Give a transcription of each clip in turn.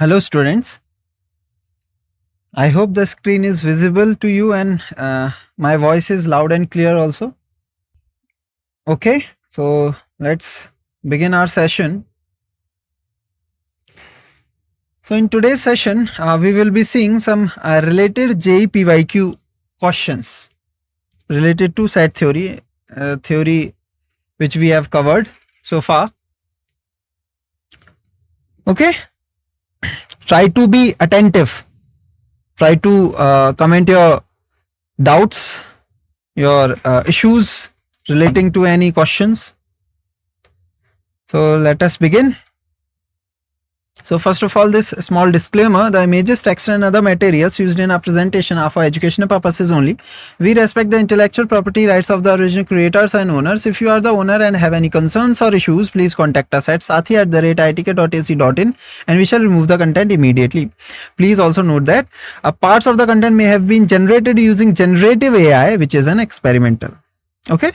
Hello students, I hope the screen is visible to you and my voice is loud and clear also. Okay, so let's begin our session. So in today's session, we will be seeing some related JEE PYQ questions related to set theory which we have covered so far. Okay, try to be attentive. Try to comment your doubts, your issues relating to any questions. So let us begin. So first of all, this small disclaimer: the images, text and other materials used in our presentation are for educational purposes only. We respect the intellectual property rights of the original creators and owners. If you are the owner and have any concerns or issues, please contact us at sathee@itk.ac.in and we shall remove the content immediately. Please also note that parts of the content may have been generated using generative AI, which is an experimental. Okay.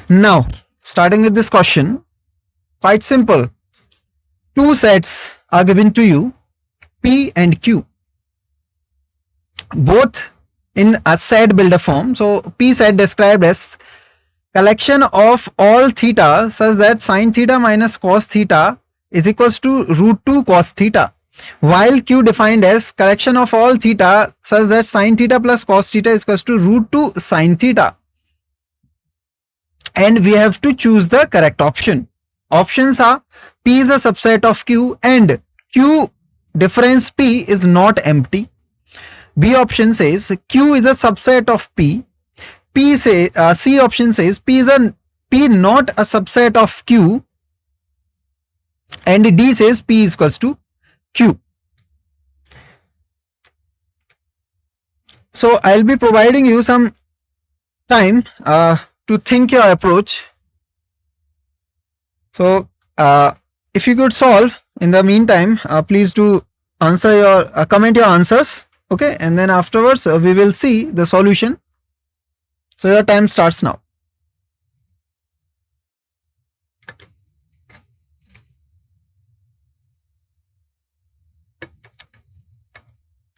Now, starting with this question. Quite simple. Two sets are given to you, P and Q, both in a set builder form. So P set described as collection of all theta such that sin theta minus cos theta is equals to √2 cos theta, while Q defined as collection of all theta such that sin theta plus cos theta is equals to √2 sin theta, and we have to choose the correct option. Options are P is a subset of Q and Q difference P is not empty. B option says Q is a subset of P. C option says P not a subset of Q, and D says P is equals to Q. So I'll be providing you some time to think your approach. So if you could solve in the meantime, please do answer your comment your answers. Okay, and then afterwards we will see the solution. So your time starts now.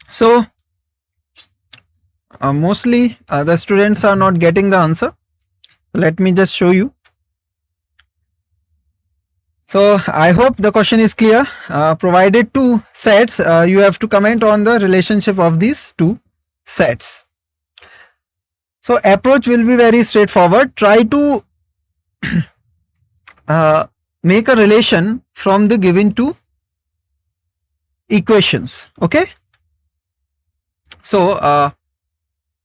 So mostly the students are not getting the answer. Let me just show you. So I hope the question is clear. Provided two sets, you have to comment on the relationship of these two sets. So approach will be very straightforward. Try to make a relation from the given two equations. Okay. So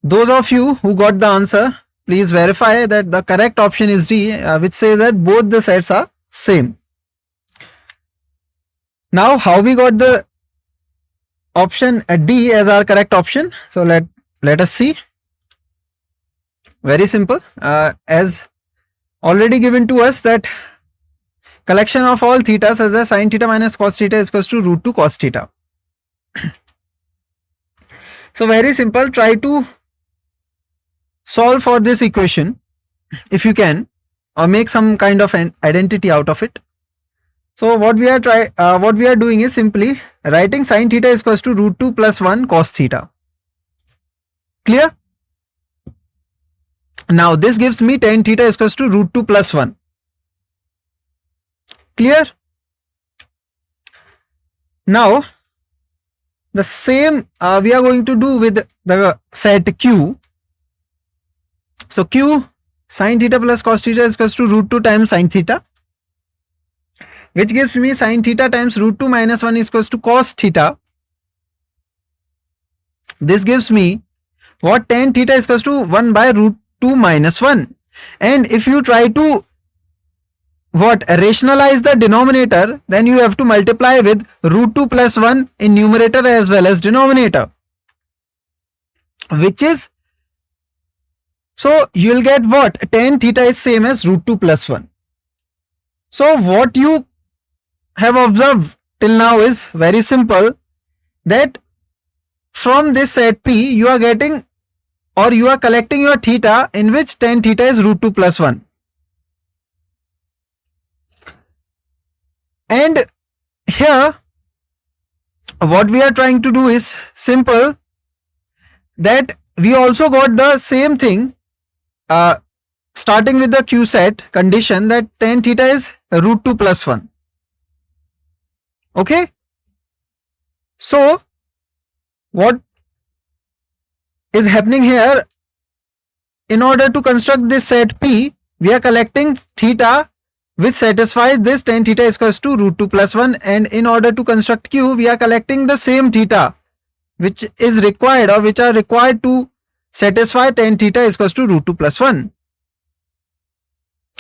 those of you who got the answer, please verify that the correct option is D, which says that both the sets are same. Now how we got the option D as our correct option? So let us see. Very simple. As already given to us that collection of all theta such as sin theta minus cos theta is equals to √2 cos theta. So very simple. Try to solve for this equation if you can, or make some kind of an identity out of it. So what we are doing is simply writing sin theta is equals to √2 plus 1 cos theta. Clear? Now this gives me tan theta is equals to √2 plus 1. Clear? Now the same we are going to do with the set Q. So Q sin theta plus cos theta is equals to √2 times sin theta, which gives me sin theta times √2 minus 1 is equals to cos theta. This gives me what? Tan theta is equals to 1 by √2 minus 1. And if you try to rationalize the denominator, then you have to multiply with √2 plus 1 in numerator as well as denominator, which is, so you will get what? Tan theta is same as √2 plus 1. So what you have observed till now is very simple, that from this set P you are getting, or you are collecting your theta in which tan theta is √2 plus 1, and what we are trying to do is simple, that we also got the same thing starting with the Q set condition that tan theta is root 2 plus 1. Okay. So what is happening here, in order to construct this set P, we are collecting theta which satisfies this tan theta is equals to root 2 plus 1, and in order to construct Q, we are collecting the same theta which is required or which are required to satisfy tan theta is equals to root 2 plus 1.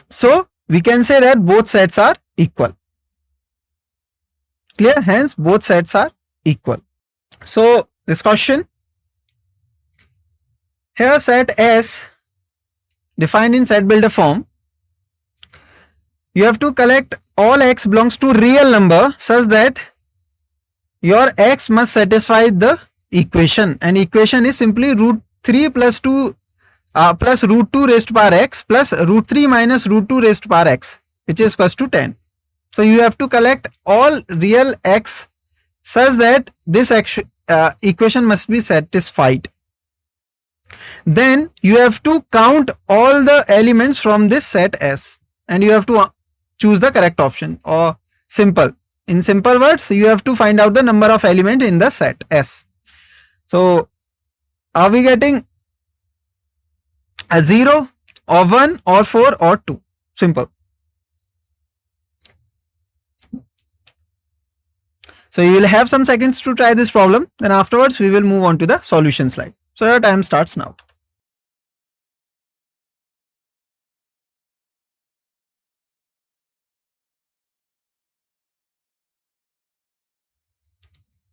So we can say that both sets are equal. Clear? Hence both sets are equal. So this question here, set S defined in set builder form, you have to collect all x belongs to real number such that your x must satisfy the equation, and equation is simply root 3 plus 2 plus root 2 raised to power x plus root 3 minus root 2 raised to power x, which is equals to 10. So you have to collect all real x such that this equation must be satisfied. Then you have to count all the elements from this set S, and you have to choose the correct option, or simple. In simple words, you have to find out the number of elements in the set S. So are we getting a 0 or 1 or 4 or 2? Simple. So you will have some seconds to try this problem, then afterwards we will move on to the solution slide. So your time starts now.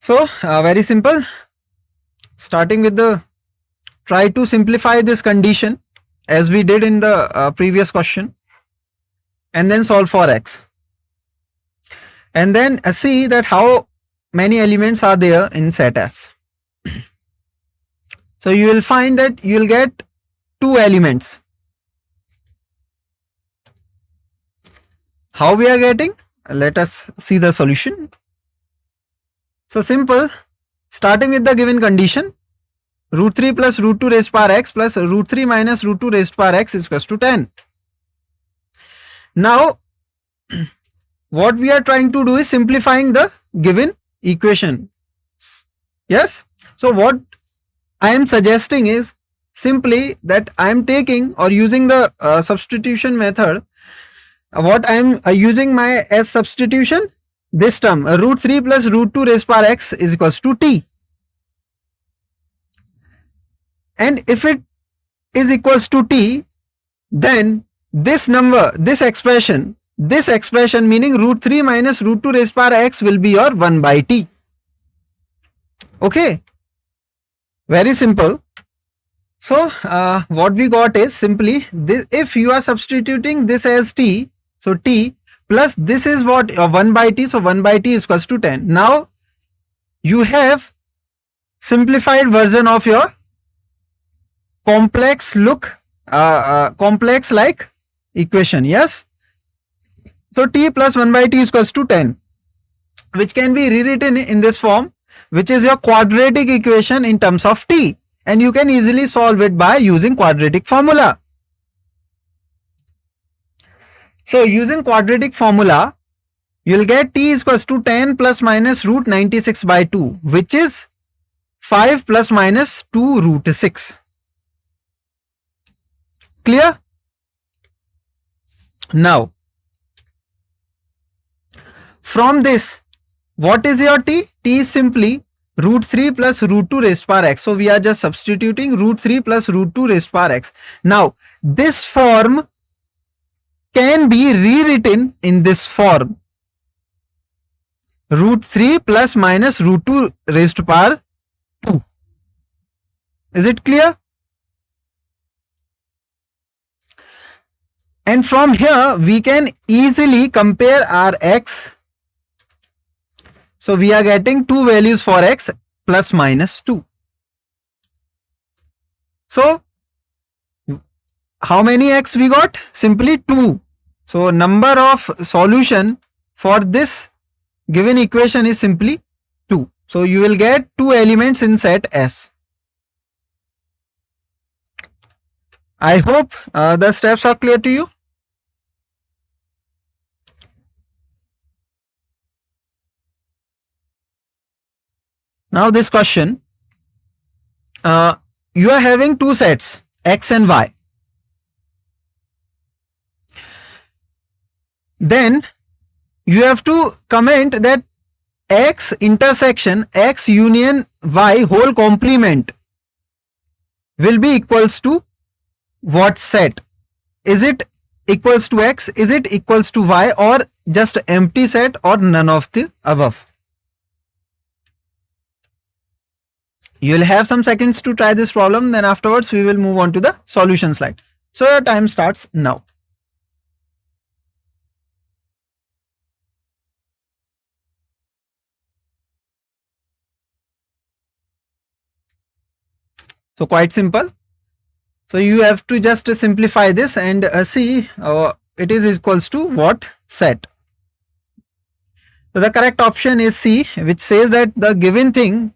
So very simple, starting with the try to simplify this condition as we did in the previous question, and then solve for x, and then see that how many elements are there in set S. So you will find that you will get 2 elements. How we are getting? Let us see the solution. So simple, starting with the given condition, root 3 plus root 2 raised to power x plus root 3 minus root 2 raised to power x is equals to 10. Now what we are trying to do is simplifying the given equation. Yes. So what I am suggesting is simply that I am taking or using the substitution method. What I am using my as substitution, this term root 3 plus root 2 raised to power x is equals to t, and if it is equals to t, then this number, this expression meaning root 3 minus root 2 raised to power x will be your 1 by t. Okay, very simple. So what we got is simply this, if you are substituting this as t, so t plus this is what 1 by t, so 1 by t is equals to 10. Now you have simplified version of your complex complex like equation. Yes. So t plus 1 by t is equals to 10, which can be rewritten in this form, which is your quadratic equation in terms of t, and you can easily solve it by using quadratic formula. So using quadratic formula, you will get t is equals to 10 plus minus root 96 by 2, which is 5 plus minus 2 root 6. Clear? Now from this, what is your t? T is simply root 3 plus root 2 raised to power x. So we are just substituting root 3 plus root 2 raised to power x. Now this form can be rewritten in this form, root 3 plus minus root 2 raised to power 2. Is it clear? And from here we can easily compare our x. So we are getting 2 values for x plus minus 2. So how many x we got? Simply 2. So number of solution for this given equation is simply 2. So you will get 2 elements in set S. I hope the steps are clear to you. Now this question, you are having 2 sets X and Y. Then you have to comment that X intersection X union Y whole complement will be equals to what set? Is it equals to X? Is it equals to Y, or just empty set, or none of the above? You will have some seconds to try this problem, then afterwards we will move on to the solution slide. So your time starts now. So quite simple. So you have to just simplify this and see it is equals to what set. So the correct option is C, which says that the given thing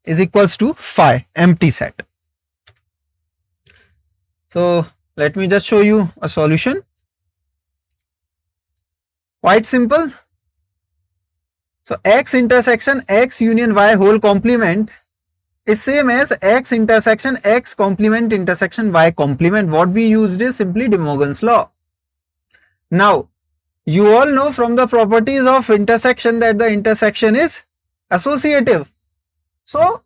is equals to phi, empty set. So let me just show you a solution. Quite simple. So X intersection X union Y whole complement is same as X intersection X complement intersection Y complement. What we used is simply De Morgan's law. Now you all know from the properties of intersection that the intersection is associative. So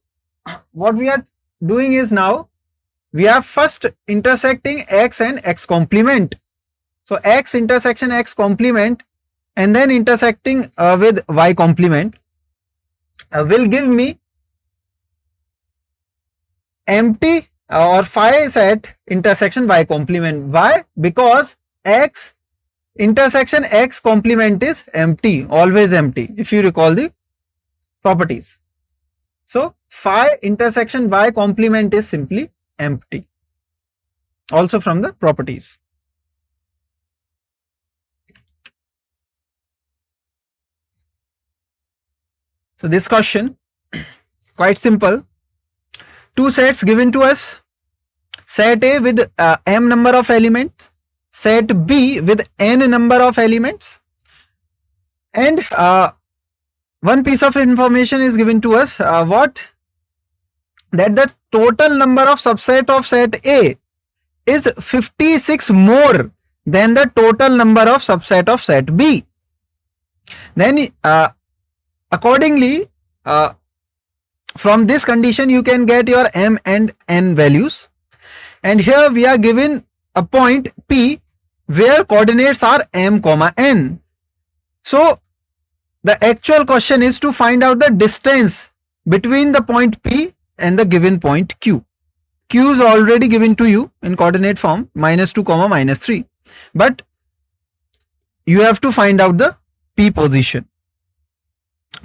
what we are doing is, now we are first intersecting X and X complement. So X intersection X complement and then intersecting with Y complement will give me empty or phi set intersection Y complement. Why? Because X intersection X complement is empty, always empty, if you recall the properties. So phi intersection Y complement is simply empty, also from the properties. So this question, quite simple. 2 sets given to us, set A with m number of elements, set B with n number of elements, and one piece of information is given to us, what? That the total number of subset of set A is 56 more than the total number of subset of set B. Then accordingly, from this condition you can get your m and n values, and here we are given a point P where coordinates are m comma n. So the actual question is to find out the distance between the point P and the given point Q. Q is already given to you in coordinate form -2 comma -3, but you have to find out the P position.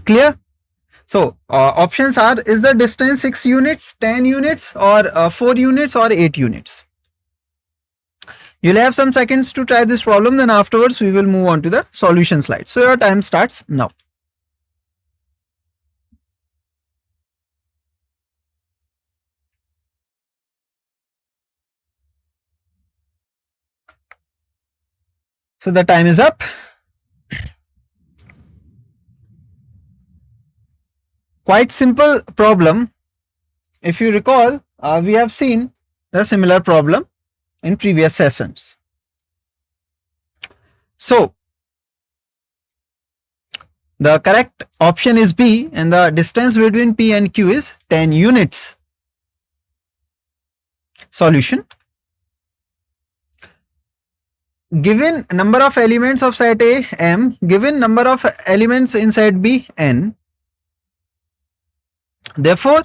Clear? So options are, is the distance 6 units, 10 units, or 4 units, or 8 units? You'll have some seconds to try this problem, then afterwards we will move on to the solution slide. So your time starts now. So the time is up. Quite simple problem. If you recall, we have seen the similar problem in previous sessions. So the correct option is B, and the distance between P and Q is 10 units. Solution. Given number of elements of set A m, given number of elements in set B n, therefore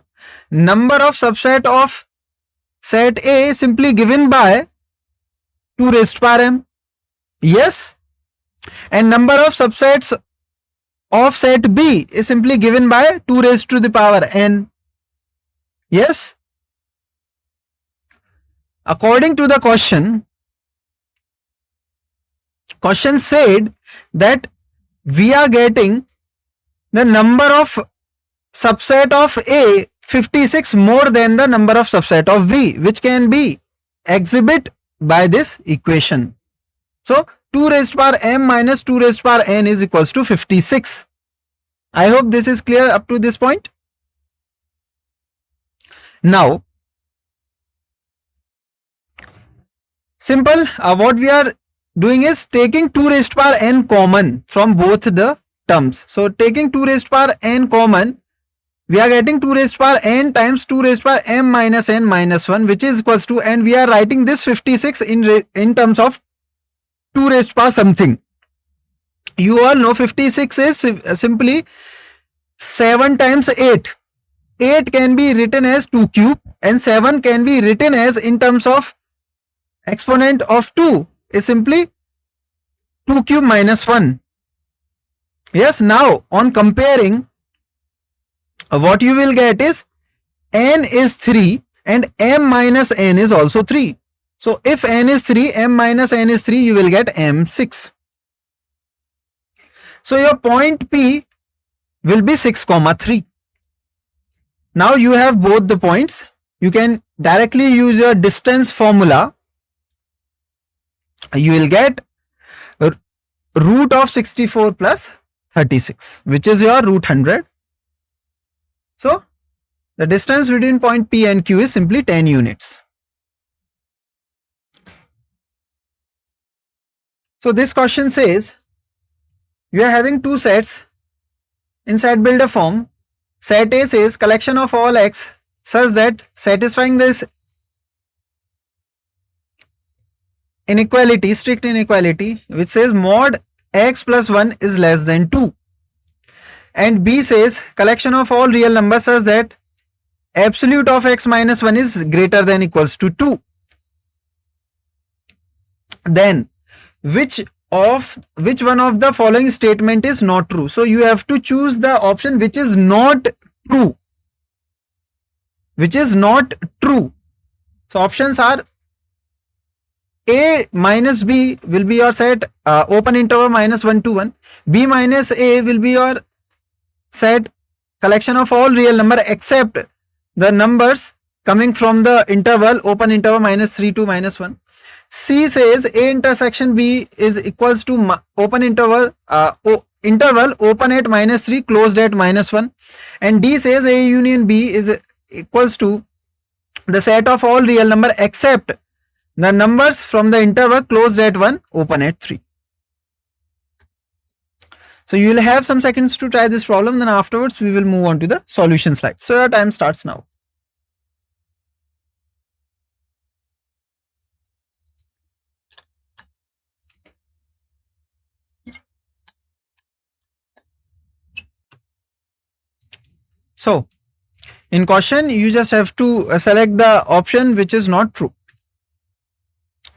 number of subset of set A is simply given by 2 raised to power m. Yes. And number of subsets of set B is simply given by 2 raised to the power n. Yes. According to the question said that we are getting the number of subset of A 56 more than the number of subset of B, which can be exhibit by this equation. So 2 raised power m minus 2 raised power n is equals to 56. I hope this is clear up to this point. Now, simple, what we are doing is taking 2 raised power n common from both the terms. So taking 2 raised power n common, we are getting 2 raised power n times 2 raised power m minus n minus 1, which is equals to, and we are writing this 56 in terms of 2 raised power something. You all know 56 is simply 7 times 8. 8 can be written as 2 cube and 7 can be written as, in terms of exponent of 2, is simply 2 cube minus 1. Yes, now on comparing, what you will get is n is 3 and m minus n is also 3. So if n is 3, m minus n is 3, you will get m 6. So your point P will be 6, 3. Now you have both the points. You can directly use your distance formula. You will get root of 64 plus 36, which is your root 100. So the distance between point P and Q is simply 10 units. So this question says you are having two sets in set builder form. Set A says collection of all x such that satisfying this inequality, strict inequality, which says mod x plus 1 is less than 2. And B says collection of all real numbers such that absolute of x minus 1 is greater than equals to 2. Then which one of the following statement is not true? So you have to choose the option which is not true. Which is not true. So options are A minus B will be your set open interval minus 1 to 1. B minus A will be your set collection of all real number except the numbers coming from the interval open interval minus 3 to minus 1. C says A intersection B is equals to open interval interval open at minus 3 closed at minus 1, and D says A union B is equals to the set of all real number except the numbers from the interval closed at 1 open at 3. So you will have some seconds to try this problem, then afterwards we will move on to the solution slide. So your time starts now. So in question you just have to select the option which is not true.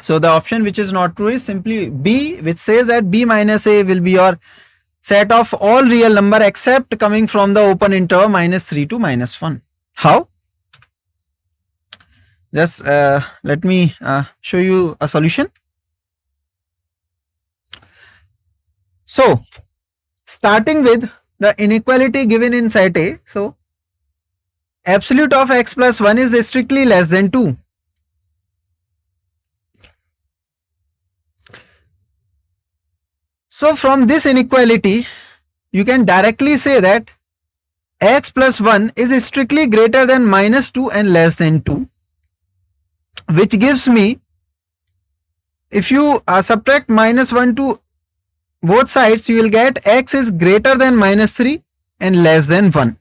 So the option which is not true is simply B, which says that B minus A will be your set of all real number except coming from the open interval minus 3 to minus 1. How? Just let me show you a solution. So starting with the inequality given in set A, so absolute of x plus 1 is strictly less than 2. So from this inequality, you can directly say that x plus 1 is strictly greater than minus 2 and less than 2, which gives me, if you subtract minus 1 to both sides, you will get x is greater than minus 3 and less than 1.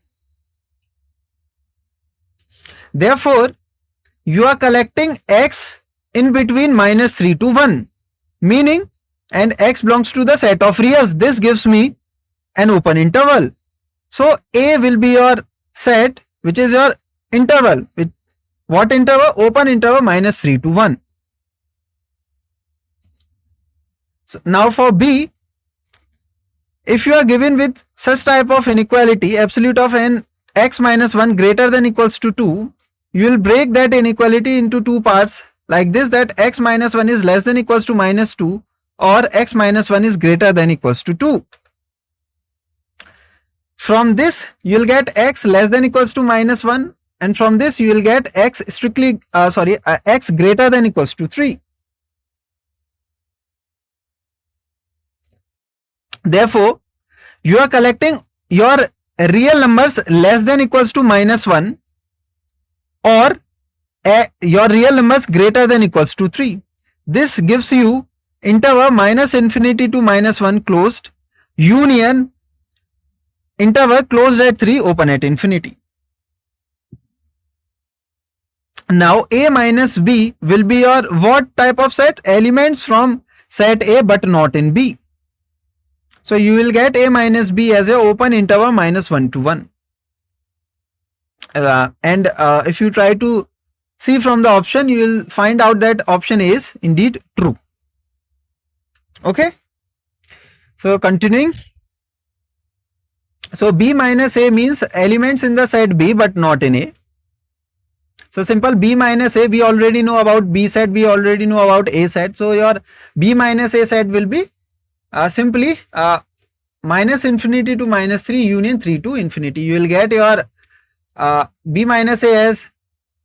Therefore, you are collecting x in between minus 3 to 1, meaning and x belongs to the set of reals. This gives me an open interval. So A will be your set which is your interval. With what interval? Open interval minus 3 to 1. So now for B, if you are given with such type of inequality, absolute of n x minus 1 greater than equals to 2, you will break that inequality into two parts like this, that x minus 1 is less than equals to minus 2 or x minus 1 is greater than equals to 2. from this you will get x less than equals to -1, and from this you will get x strictly x greater than equals to 3. Therefore, you are collecting your real numbers less than equals to -1 or your real numbers greater than equals to 3. This gives you interval -infinity to -1 closed union interval closed at 3 open at infinity. Now A minus B will be your what type of set? Elements from set A but not in B. So you will get A minus B as a open interval -1 to 1. And if you try to see from the option, you will find out that option A is indeed true. Okay. So continuing. So B minus A means elements in the set B but not in A. So simple, B minus A, we already know about B set, we already know about A set. So your B minus A set will be simply -infinity to -3 union 3 to infinity. You will get your B minus A as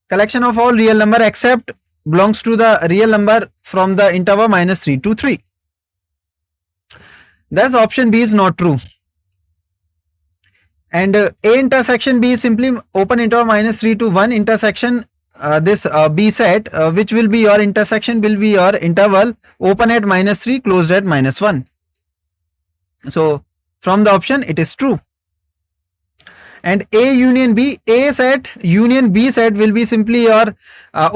collection of all real number except belongs to the real number from the interval -3 to 3. Thus option B is not true. And A intersection B is simply open interval -3 to 1 intersection this B set which will be your intersection will be your interval open at -3 closed at -1. So from the option it is true. And A union B, A set union B set will be simply your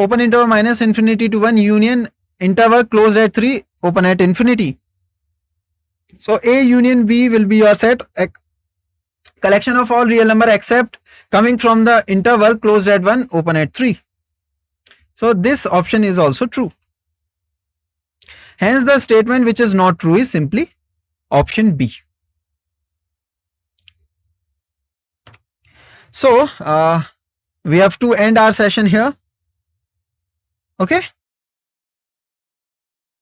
open interval -infinity to 1 union interval closed at 3 open at infinity. So A union B will be your set collection of all real number except coming from the interval closed at 1 open at 3. So this option is also true. Hence the statement which is not true is simply option B. So we have to end our session here. Okay.